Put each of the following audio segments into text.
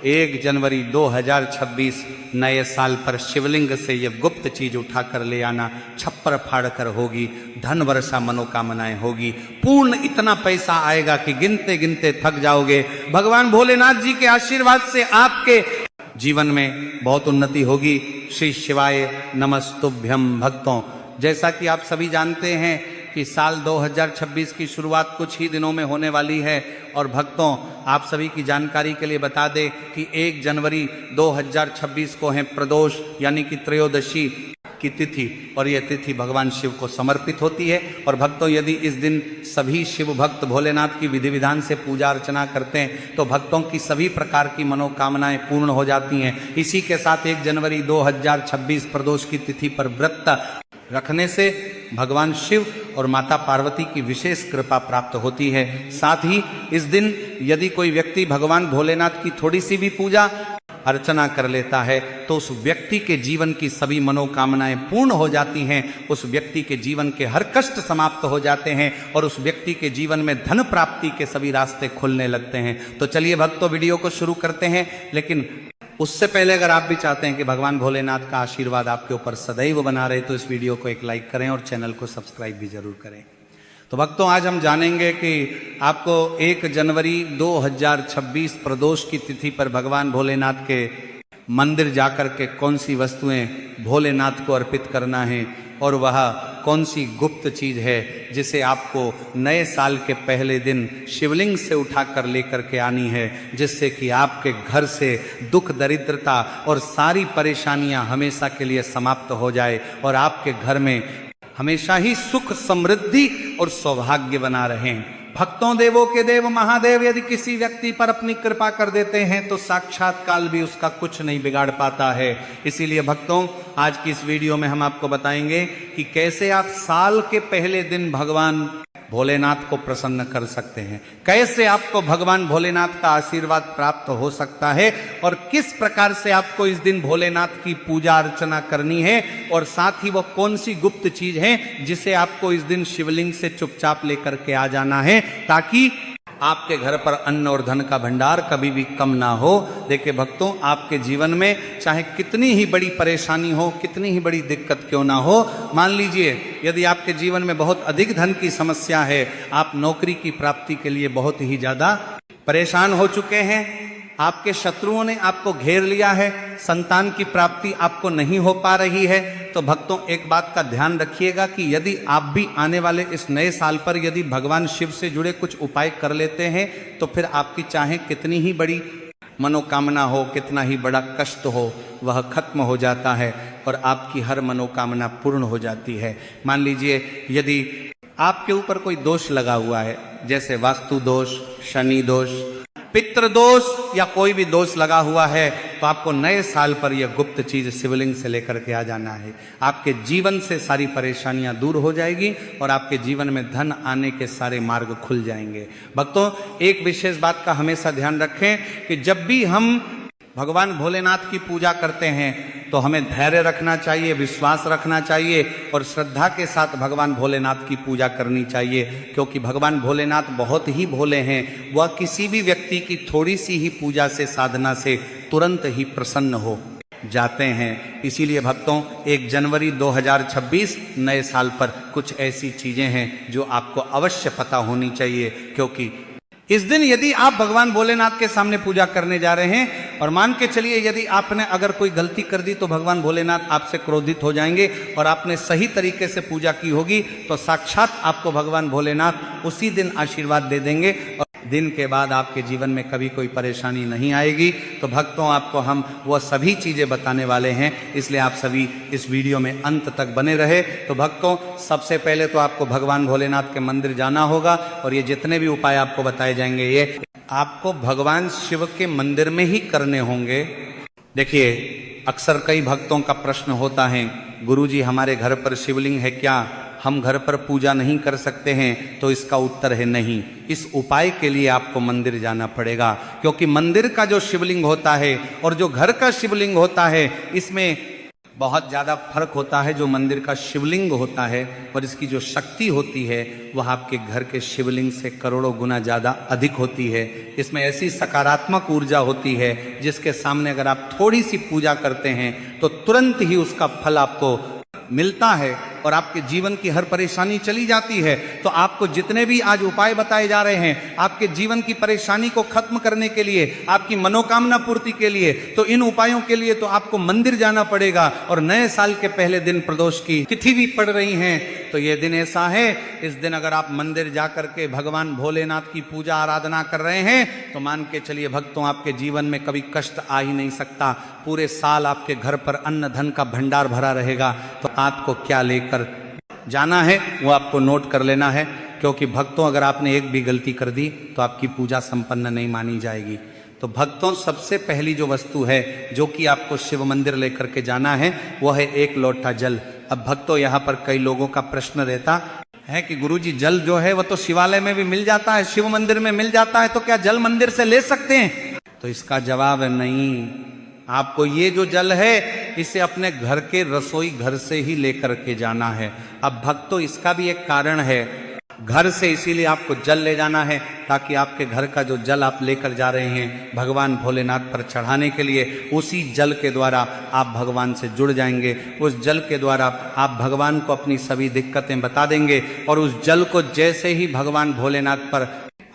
1 जनवरी 2026 नए साल पर शिवलिंग से ये गुप्त चीज उठा कर ले आना, छप्पर फाड़ कर होगी, धन वर्षा मनोकामनाएं होगी, पूर्ण इतना पैसा आएगा कि गिनते गिनते थक जाओगे। भगवान भोलेनाथ जी के आशीर्वाद से आपके जीवन में बहुत उन्नति होगी। श्री शिवाय नमस्तुभ्यम। भक्तों, जैसा कि आप सभी जानते हैं कि साल 2026 की शुरुआत कुछ ही दिनों में होने वाली है, और भक्तों आप सभी की जानकारी के लिए बता दें कि 1 जनवरी 2026 को है प्रदोष यानी कि त्रयोदशी की तिथि, और यह तिथि भगवान शिव को समर्पित होती है। और भक्तों, यदि इस दिन सभी शिव भक्त भोलेनाथ की विधि विधान से पूजा अर्चना करते हैं तो भक्तों की सभी प्रकार की मनोकामनाएं पूर्ण हो जाती हैं। इसी के साथ 1 जनवरी 2026 प्रदोष की तिथि पर व्रत रखने से भगवान शिव और माता पार्वती की विशेष कृपा प्राप्त होती है। साथ ही इस दिन यदि कोई व्यक्ति भगवान भोलेनाथ की थोड़ी सी भी पूजा अर्चना कर लेता है तो उस व्यक्ति के जीवन की सभी मनोकामनाएं पूर्ण हो जाती हैं, उस व्यक्ति के जीवन के हर कष्ट समाप्त हो जाते हैं और उस व्यक्ति के जीवन में धन प्राप्ति के सभी रास्ते खुलने लगते हैं। तो चलिए भक्तों, वीडियो को शुरू करते हैं, लेकिन उससे पहले अगर आप भी चाहते हैं कि भगवान भोलेनाथ का आशीर्वाद आपके ऊपर सदैव बना रहे तो इस वीडियो को एक लाइक करें और चैनल को सब्सक्राइब भी जरूर करें। तो भक्तों, आज हम जानेंगे कि आपको 1 जनवरी 2026 प्रदोष की तिथि पर भगवान भोलेनाथ के मंदिर जाकर के कौन सी वस्तुएं भोलेनाथ को अर्पित करना है, और वह कौन सी गुप्त चीज है जिसे आपको नए साल के पहले दिन शिवलिंग से उठाकर लेकर के आनी है, जिससे कि आपके घर से दुख दरिद्रता और सारी परेशानियां हमेशा के लिए समाप्त हो जाए और आपके घर में हमेशा ही सुख समृद्धि और सौभाग्य बना रहें। भक्तों, देवों के देव महादेव यदि किसी व्यक्ति पर अपनी कृपा कर देते हैं तो साक्षात काल भी उसका कुछ नहीं बिगाड़ पाता है। इसीलिए भक्तों, आज की इस वीडियो में हम आपको बताएंगे कि कैसे आप साल के पहले दिन भगवान भोलेनाथ को प्रसन्न कर सकते हैं, कैसे आपको भगवान भोलेनाथ का आशीर्वाद प्राप्त हो सकता है, और किस प्रकार से आपको इस दिन भोलेनाथ की पूजा अर्चना करनी है, और साथ ही वो कौन सी गुप्त चीज है जिसे आपको इस दिन शिवलिंग से चुपचाप लेकर के आ जाना है, ताकि आपके घर पर अन्न और धन का भंडार कभी भी कम ना हो। देखिए भक्तों, आपके जीवन में चाहे कितनी ही बड़ी परेशानी हो, कितनी ही बड़ी दिक्कत क्यों ना हो, मान लीजिए यदि आपके जीवन में बहुत अधिक धन की समस्या है, आप नौकरी की प्राप्ति के लिए बहुत ही ज्यादा परेशान हो चुके हैं, आपके शत्रुओं ने आपको घेर लिया है, संतान की प्राप्ति आपको नहीं हो पा रही है, तो भक्तों एक बात का ध्यान रखिएगा कि यदि आप भी आने वाले इस नए साल पर यदि भगवान शिव से जुड़े कुछ उपाय कर लेते हैं तो फिर आपकी चाहे कितनी ही बड़ी मनोकामना हो, कितना ही बड़ा कष्ट हो, वह खत्म हो जाता है और आपकी हर मनोकामना पूर्ण हो जाती है। मान लीजिए यदि आपके ऊपर कोई दोष लगा हुआ है, जैसे वास्तु दोष, शनि दोष, पितृ दोष या कोई भी दोष लगा हुआ है, तो आपको नए साल पर यह गुप्त चीज शिवलिंग से लेकर के आ जाना है। आपके जीवन से सारी परेशानियां दूर हो जाएगी और आपके जीवन में धन आने के सारे मार्ग खुल जाएंगे। भक्तों, एक विशेष बात का हमेशा ध्यान रखें कि जब भी हम भगवान भोलेनाथ की पूजा करते हैं तो हमें धैर्य रखना चाहिए, विश्वास रखना चाहिए और श्रद्धा के साथ भगवान भोलेनाथ की पूजा करनी चाहिए, क्योंकि भगवान भोलेनाथ बहुत ही भोले हैं। वह किसी भी व्यक्ति की थोड़ी सी ही पूजा से, साधना से तुरंत ही प्रसन्न हो जाते हैं। इसीलिए भक्तों, 1 जनवरी 2026 नए साल पर कुछ ऐसी चीजें हैं जो आपको अवश्य पता होनी चाहिए, क्योंकि इस दिन यदि आप भगवान भोलेनाथ के सामने पूजा करने जा रहे हैं और मान के चलिए यदि आपने अगर कोई गलती कर दी तो भगवान भोलेनाथ आपसे क्रोधित हो जाएंगे, और आपने सही तरीके से पूजा की होगी तो साक्षात आपको भगवान भोलेनाथ उसी दिन आशीर्वाद दे देंगे और दिन के बाद आपके जीवन में कभी कोई परेशानी नहीं आएगी। तो भक्तों, आपको हम वह सभी चीजें बताने वाले हैं, इसलिए आप सभी इस वीडियो में अंत तक बने रहे। तो भक्तों, सबसे पहले तो आपको भगवान भोलेनाथ के मंदिर जाना होगा और ये जितने भी उपाय आपको बताए जाएंगे ये आपको भगवान शिव के मंदिर में ही करने होंगे। देखिए, अक्सर कई भक्तों का प्रश्न होता है, गुरुजी हमारे घर पर शिवलिंग है क्या, हम घर पर पूजा नहीं कर सकते हैं? तो इसका उत्तर है नहीं। इस उपाय के लिए आपको मंदिर जाना पड़ेगा, क्योंकि मंदिर का जो शिवलिंग होता है और जो घर का शिवलिंग होता है, इसमें बहुत ज़्यादा फर्क होता है जो मंदिर का शिवलिंग होता है और इसकी जो शक्ति होती है वह आपके घर के शिवलिंग से करोड़ों गुना ज़्यादा अधिक होती है। इसमें ऐसी सकारात्मक ऊर्जा होती है जिसके सामने अगर आप थोड़ी सी पूजा करते हैं तो तुरंत ही उसका फल आपको मिलता है और आपके जीवन की हर परेशानी चली जाती है। तो आपको जितने भी आज उपाय बताए जा रहे हैं आपके जीवन की परेशानी को खत्म करने के लिए, आपकी मनोकामना पूर्ति के लिए, तो इन उपायों के लिए तो आपको मंदिर जाना पड़ेगा। और नए साल के पहले दिन प्रदोष की तिथि भी पड़ रही है, तो ये दिन ऐसा है, इस दिन अगर आप मंदिर जाकर के भगवान भोलेनाथ की पूजा आराधना कर रहे हैं तो मान के चलिए भक्तों, आपके जीवन में कभी कष्ट आ ही नहीं सकता। पूरे साल आपके घर पर अन्न धन का भंडार भरा रहेगा। तो आपको क्या लेकर जाना है वो आपको नोट कर लेना है, क्योंकि भक्तों अगर आपने एक भी गलती कर दी तो आपकी पूजा संपन्न नहीं मानी जाएगी। तो भक्तों, सबसे पहली जो वस्तु है जो कि आपको शिव मंदिर लेकर के जाना है वो है एक लोटा जल। अब भक्तों, यहाँ पर कई लोगों का प्रश्न रहता है कि गुरुजी जल जो है वो तो शिवालय में भी मिल जाता है, शिव मंदिर में मिल जाता है, तो क्या जल मंदिर से ले सकते हैं? तो इसका जवाब है नहीं। आपको ये जो जल है इसे अपने घर के रसोई घर से ही लेकर के जाना है। अब भक्तों, इसका भी एक कारण है, घर से इसीलिए आपको जल ले जाना है ताकि आपके घर का जो जल आप लेकर जा रहे हैं भगवान भोलेनाथ पर चढ़ाने के लिए, उसी जल के द्वारा आप भगवान से जुड़ जाएंगे। उस जल के द्वारा आप भगवान को अपनी सभी दिक्कतें बता देंगे और उस जल को जैसे ही भगवान भोलेनाथ पर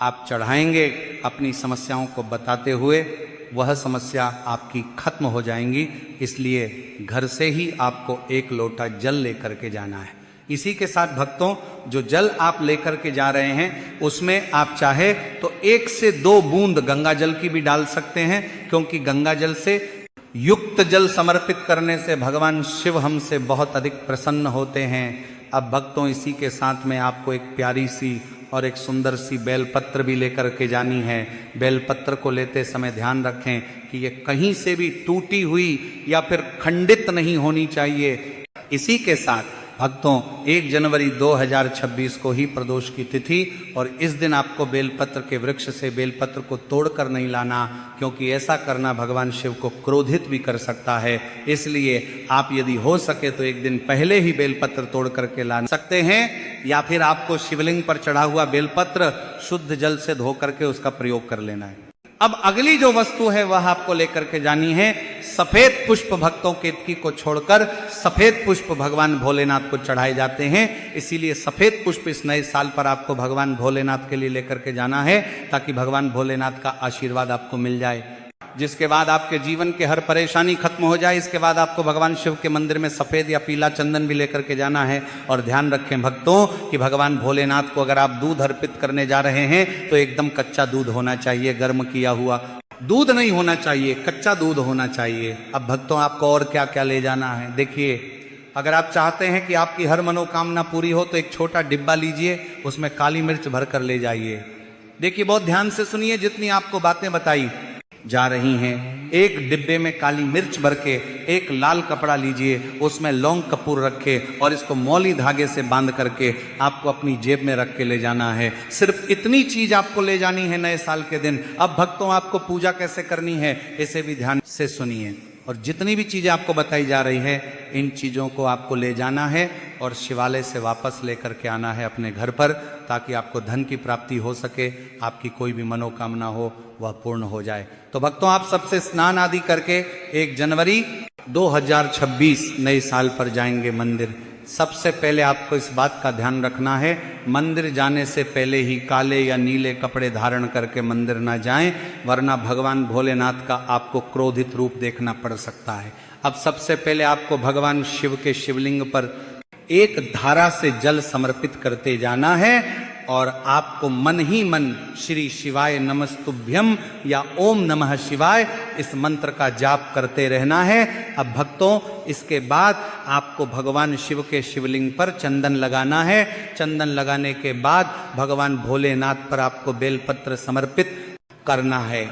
आप चढ़ाएंगे अपनी समस्याओं को बताते हुए, वह समस्या आपकी खत्म हो जाएंगी। इसलिए घर से ही आपको एक लोटा जल लेकर के जाना है। इसी के साथ भक्तों, जो जल आप लेकर के जा रहे हैं उसमें आप चाहे तो 1 से 2 बूंद गंगा जल की भी डाल सकते हैं, क्योंकि गंगा जल से युक्त जल समर्पित करने से भगवान शिव हमसे बहुत अधिक प्रसन्न होते हैं। अब भक्तों, इसी के साथ में आपको एक प्यारी सी और एक सुंदर सी बेलपत्र भी लेकर के जानी है। बेलपत्र को लेते समय ध्यान रखें कि ये कहीं से भी टूटी हुई या फिर खंडित नहीं होनी चाहिए। इसी के साथ भक्तों, 1 जनवरी 2026 को ही प्रदोष की तिथि, और इस दिन आपको बेलपत्र के वृक्ष से बेलपत्र को तोड़कर नहीं लाना, क्योंकि ऐसा करना भगवान शिव को क्रोधित भी कर सकता है। इसलिए आप यदि हो सके तो एक दिन पहले ही बेलपत्र तोड़ करके ला सकते हैं, या फिर आपको शिवलिंग पर चढ़ा हुआ बेलपत्र शुद्ध जल से धो करके उसका प्रयोग कर लेना है। अब अगली जो वस्तु है वह आपको लेकर के जानी है सफेद पुष्प। भक्तों, केतकी को छोड़कर सफेद पुष्प भगवान भोलेनाथ को चढ़ाए जाते हैं। इसीलिए सफेद पुष्प इस नए साल पर आपको भगवान भोलेनाथ के लिए लेकर के जाना है, ताकि भगवान भोलेनाथ का आशीर्वाद आपको मिल जाए, जिसके बाद आपके जीवन के हर परेशानी खत्म हो जाए। इसके बाद आपको भगवान शिव के मंदिर में सफेद या पीला चंदन भी लेकर के जाना है। और ध्यान रखें भक्तों कि भगवान भोलेनाथ को अगर आप दूध अर्पित करने जा रहे हैं तो एकदम कच्चा दूध होना चाहिए, गर्म किया हुआ दूध नहीं होना चाहिए, कच्चा दूध होना चाहिए। अब भक्तों, आपको और क्या क्या ले जाना है? देखिए, अगर आप चाहते हैं कि आपकी हर मनोकामना पूरी हो तो एक छोटा डिब्बा लीजिए, उसमें काली मिर्च भर कर ले जाइए। देखिए, बहुत ध्यान से सुनिए, जितनी आपको बातें बताई जा रही हैं। एक डिब्बे में काली मिर्च भर के एक लाल कपड़ा लीजिए, उसमें लौंग कपूर रखे और इसको मौली धागे से बांध करके आपको अपनी जेब में रख के ले जाना है। सिर्फ इतनी चीज आपको ले जानी है नए साल के दिन। अब भक्तों, आपको पूजा कैसे करनी है इसे भी ध्यान से सुनिए, और जितनी भी चीजें आपको बताई जा रही है इन चीजों को आपको ले जाना है और शिवालय से वापस लेकर के आना है अपने घर पर, ताकि आपको धन की प्राप्ति हो सके, आपकी कोई भी मनोकामना हो वह पूर्ण हो जाए। तो भक्तों, आप सबसे स्नान आदि करके 1 जनवरी 2026 नए साल पर जाएंगे मंदिर। सबसे पहले आपको इस बात का ध्यान रखना है, मंदिर जाने से पहले ही काले या नीले कपड़े धारण करके मंदिर ना जाएं, वरना भगवान भोलेनाथ का आपको क्रोधित रूप देखना पड़ सकता है। अब सबसे पहले आपको भगवान शिव के शिवलिंग पर एक धारा से जल समर्पित करते जाना है और आपको मन ही मन श्री शिवाय नमस्तुभ्यम या ओम नमः शिवाय इस मंत्र का जाप करते रहना है। अब भक्तों, इसके बाद आपको भगवान शिव के शिवलिंग पर चंदन लगाना है। चंदन लगाने के बाद भगवान भोलेनाथ पर आपको बेलपत्र समर्पित करना है।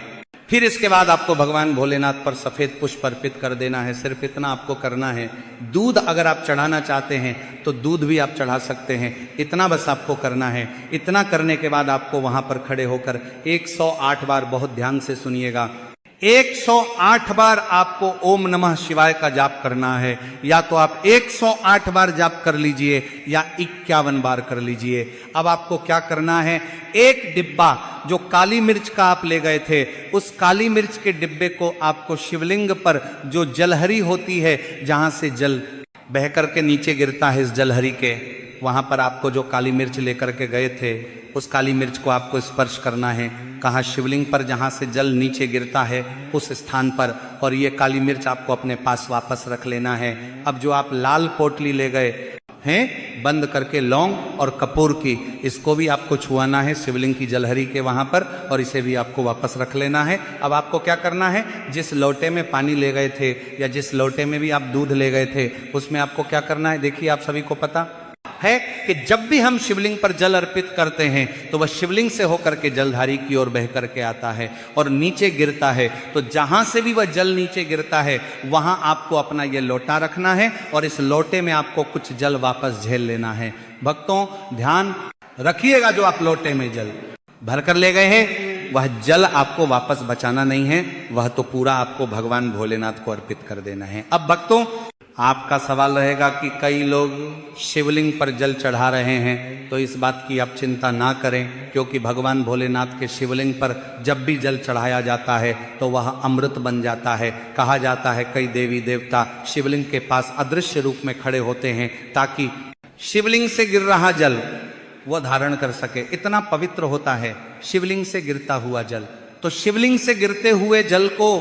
फिर इसके बाद आपको भगवान भोलेनाथ पर सफेद पुष्प अर्पित कर देना है। सिर्फ इतना आपको करना है। दूध अगर आप चढ़ाना चाहते हैं तो दूध भी आप चढ़ा सकते हैं, इतना बस आपको करना है। इतना करने के बाद आपको वहां पर खड़े होकर 108 बार, बहुत ध्यान से सुनिएगा, 108 बार आपको ओम नमः शिवाय का जाप करना है। या तो आप 108 बार जाप कर लीजिए या 51 बार कर लीजिए। अब आपको क्या करना है, एक डिब्बा जो काली मिर्च का आप ले गए थे, उस काली मिर्च के डिब्बे को आपको शिवलिंग पर जो जलहरी होती है, जहां से जल बह करके नीचे गिरता है इस जलहरी के, वहां पर आपको जो काली मिर्च लेकर के गए थे, उस काली मिर्च को आपको स्पर्श करना है। कहाँ, शिवलिंग पर जहाँ से जल नीचे गिरता है उस स्थान पर। और ये काली मिर्च आपको अपने पास वापस रख लेना है। अब जो आप लाल पोटली ले गए हैं बंद करके लौंग और कपूर की, इसको भी आपको छुआना है शिवलिंग की जलहरी के वहां पर, और इसे भी आपको वापस रख लेना है। अब आपको क्या करना है, जिस लोटे में पानी ले गए थे या जिस लोटे में भी आप दूध ले गए थे, उसमें आपको क्या करना है, देखिए आप सभी को पता है कि जब भी हम शिवलिंग पर जल अर्पित करते हैं तो वह शिवलिंग से होकर के जलधारी की ओर बह करके आता है और नीचे गिरता है। तो जहां से भी वह जल नीचे गिरता है वहां आपको अपना यह लोटा रखना है और इस लोटे में आपको कुछ जल वापस झेल लेना है। भक्तों ध्यान रखिएगा, जो आप लोटे में जल भर कर ले गए हैं वह जल आपको वापस बचाना नहीं है, वह तो पूरा आपको भगवान भोलेनाथ को अर्पित कर देना है। अब भक्तों आपका सवाल रहेगा कि कई लोग शिवलिंग पर जल चढ़ा रहे हैं, तो इस बात की आप चिंता ना करें, क्योंकि भगवान भोलेनाथ के शिवलिंग पर जब भी जल चढ़ाया जाता है तो वह अमृत बन जाता है। कहा जाता है कई देवी देवता शिवलिंग के पास अदृश्य रूप में खड़े होते हैं ताकि शिवलिंग से गिर रहा जल वह धारण कर सके। इतना पवित्र होता है शिवलिंग से गिरता हुआ जल। तो शिवलिंग से गिरते हुए जल को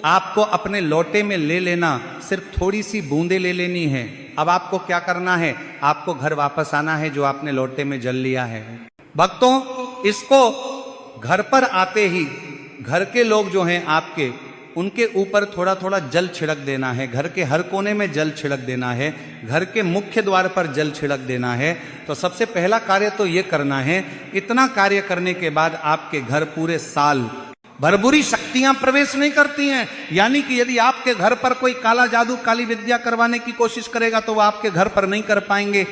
आपको अपने लोटे में ले लेना, सिर्फ थोड़ी सी बूंदे ले लेनी है। अब आपको क्या करना है, आपको घर वापस आना है जो आपने लोटे में जल लिया है। भक्तों इसको घर पर आते ही घर के लोग जो हैं आपके, उनके ऊपर थोड़ा थोड़ा जल छिड़क देना है। घर के हर कोने में जल छिड़क देना है, घर के मुख्य द्वार पर जल छिड़क देना है। तो सबसे पहला कार्य तो ये करना है। इतना कार्य करने के बाद आपके घर पूरे साल भरपूरी शक्तियां प्रवेश नहीं करती हैं। यानी कि यदि आपके घर पर कोई काला जादू काली विद्या करवाने की कोशिश करेगा तो वह आपके घर पर नहीं कर पाएंगे।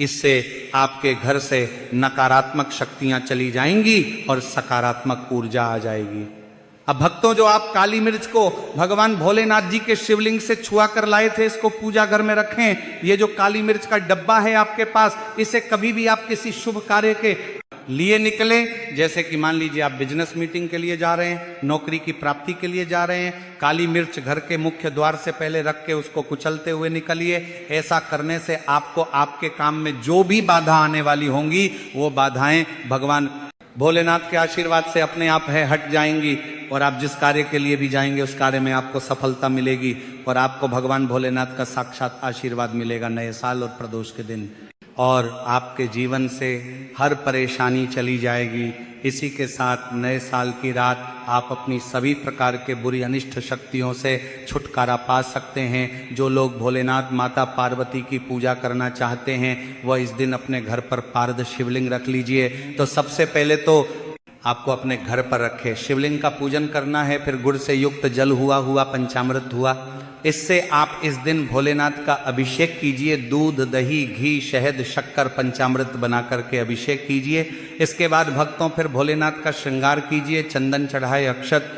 इससे आपके घर से नकारात्मक शक्तियां चली जाएंगी और सकारात्मक ऊर्जा आ जाएगी। अब भक्तों जो आप काली मिर्च को भगवान भोलेनाथ जी के शिवलिंग से छुआ कर लाए थे, इसको पूजा घर में रखें। ये जो काली मिर्च का डब्बा है आपके पास, इसे कभी भी आप किसी शुभ कार्य के लिए निकले, जैसे कि मान लीजिए आप बिजनेस मीटिंग के लिए जा रहे हैं, नौकरी की प्राप्ति के लिए जा रहे हैं, काली मिर्च घर के मुख्य द्वार से पहले रख के उसको कुचलते हुए निकलिए। ऐसा करने से आपको आपके काम में जो भी बाधा आने वाली होंगी वो बाधाएं भगवान भोलेनाथ के आशीर्वाद से अपने आप है हट जाएंगी और आप जिस कार्य के लिए भी जाएंगे उस कार्य में आपको सफलता मिलेगी और आपको भगवान भोलेनाथ का साक्षात आशीर्वाद मिलेगा नए साल और प्रदोष के दिन, और आपके जीवन से हर परेशानी चली जाएगी। इसी के साथ नए साल की रात आप अपनी सभी प्रकार के बुरी अनिष्ट शक्तियों से छुटकारा पा सकते हैं। जो लोग भोलेनाथ माता पार्वती की पूजा करना चाहते हैं वह इस दिन अपने घर पर पारद शिवलिंग रख लीजिए। तो सबसे पहले तो आपको अपने घर पर रखे शिवलिंग का पूजन करना है, फिर गुड़ से युक्त जल हुआ पंचामृत हुआ, इससे आप इस दिन भोलेनाथ का अभिषेक कीजिए। दूध दही घी शहद शक्कर पंचामृत बना करके अभिषेक कीजिए। इसके बाद भक्तों फिर भोलेनाथ का श्रृंगार कीजिए, चंदन चढ़ाए, अक्षत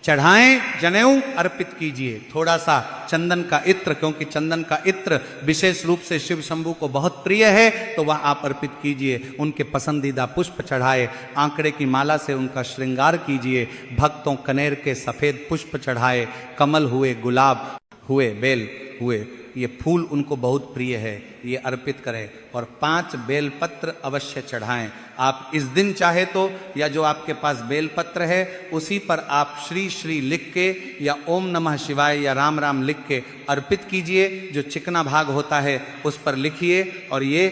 चढ़ाएं, जनेऊ अर्पित कीजिए, थोड़ा सा चंदन का इत्र, क्योंकि चंदन का इत्र विशेष रूप से शिव शंभू को बहुत प्रिय है, तो वह आप अर्पित कीजिए। उनके पसंदीदा पुष्प चढ़ाए, आंकड़े की माला से उनका श्रृंगार कीजिए। भक्तों कनेर के सफेद पुष्प चढ़ाए, कमल हुए, गुलाब हुए, बेल हुए, ये फूल उनको बहुत प्रिय है, ये अर्पित करें। और 5 बेलपत्र अवश्य चढ़ाएं। आप इस दिन चाहे तो या जो आपके पास बेलपत्र है उसी पर आप श्री श्री लिख के या ओम नमः शिवाय या राम राम लिख के अर्पित कीजिए। जो चिकना भाग होता है उस पर लिखिए और ये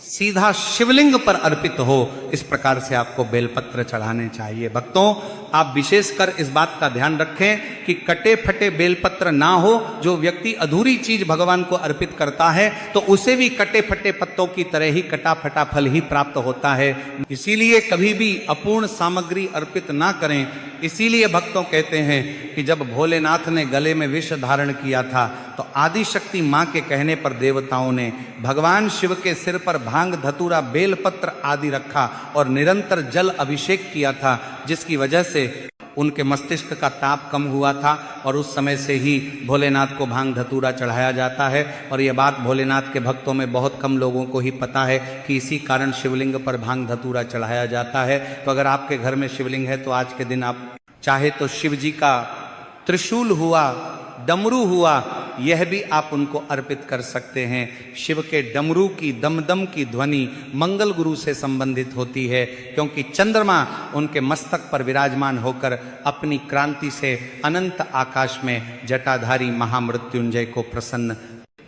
सीधा शिवलिंग पर अर्पित हो, इस प्रकार से आपको बेलपत्र चढ़ाने चाहिए। भक्तों आप विशेषकर इस बात का ध्यान रखें कि कटे फटे बेलपत्र ना हो। जो व्यक्ति अधूरी चीज भगवान को अर्पित करता है तो उसे भी कटे फटे पत्तों की तरह ही कटा फटा फल ही प्राप्त होता है। इसीलिए कभी भी अपूर्ण सामग्री अर्पित ना करें। इसीलिए भक्तों कहते हैं कि जब भोलेनाथ ने गले में विष धारण किया था तो आदि शक्ति मां के कहने पर देवताओं ने भगवान शिव के सिर पर भांग धतूरा बेलपत्र आदि रखा और निरंतर जल अभिषेक किया था, जिसकी वजह से उनके मस्तिष्क का ताप कम हुआ था और उस समय से ही भोलेनाथ को भांग धतूरा चढ़ाया जाता है। और ये बात भोलेनाथ के भक्तों में बहुत कम लोगों को ही पता है कि इसी कारण शिवलिंग पर भांग धतूरा चढ़ाया जाता है। तो अगर आपके घर में शिवलिंग है तो आज के दिन आप चाहे तो शिव जी का त्रिशूल हुआ, डमरू हुआ, यह भी आप उनको अर्पित कर सकते हैं। शिव के डमरू की दमदम की ध्वनि मंगल गुरु से संबंधित होती है, क्योंकि चंद्रमा उनके मस्तक पर विराजमान होकर अपनी क्रांति से अनंत आकाश में जटाधारी महामृत्युंजय को प्रसन्न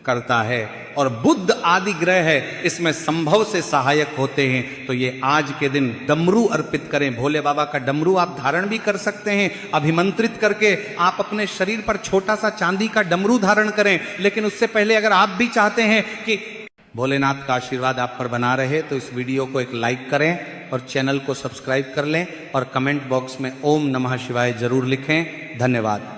करता है। और बुध आदि ग्रह है इसमें संभव से सहायक होते हैं। तो ये आज के दिन डमरू अर्पित करें। भोले बाबा का डमरू आप धारण भी कर सकते हैं, अभिमंत्रित करके आप अपने शरीर पर छोटा सा चांदी का डमरू धारण करें। लेकिन उससे पहले अगर आप भी चाहते हैं कि भोलेनाथ का आशीर्वाद आप पर बना रहे तो इस वीडियो को एक लाइक करें और चैनल को सब्सक्राइब कर लें और कमेंट बॉक्स में ओम नमः शिवाय जरूर लिखें। धन्यवाद।